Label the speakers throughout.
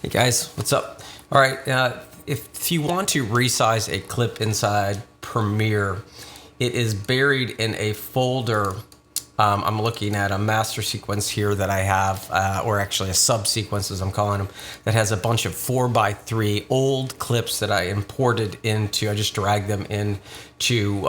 Speaker 1: Hey guys, what's up? All right, if you want to resize a clip inside Premiere, it is buried in a folder. I'm looking at a master sequence here that I have, or actually a subsequence as I'm calling them, that has a bunch of 4x3 old clips that I imported into, I just dragged them into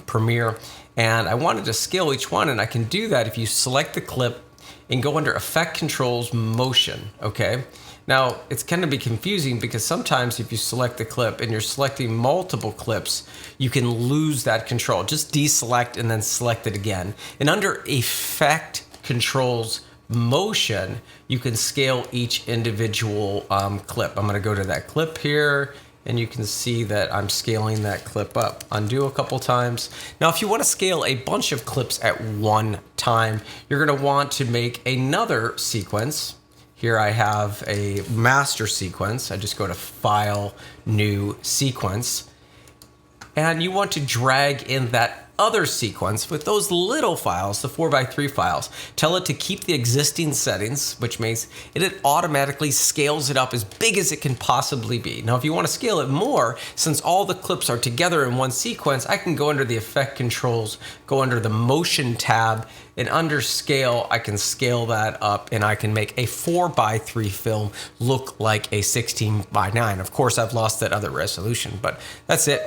Speaker 1: Premiere. And I wanted to scale each one, and I can do that if you select the clip and go under Effect Controls Motion, okay? Now, it's going to be confusing because sometimes if you select the clip and you're selecting multiple clips, you can lose that control. Just deselect and then select it again. And under Effect Controls Motion, you can scale each individual clip. I'm going to go to that clip here, and you can see that I'm scaling that clip up. Undo a couple times. Now, if you want to scale a bunch of clips at one time, you're going to want to make another sequence. Here I have a master sequence. I just go to File, New Sequence. And you want to drag in that other sequence with those little files, the 4x3 files. Tell it to keep the existing settings, which means it automatically scales it up as big as it can possibly be. Now, if you want to scale it more, since all the clips are together in one sequence, I can go under the Effect Controls, go under the Motion tab, and under Scale, I can scale that up and I can make a 4x3 film look like a 16:9. Of course, I've lost that other resolution, but that's it.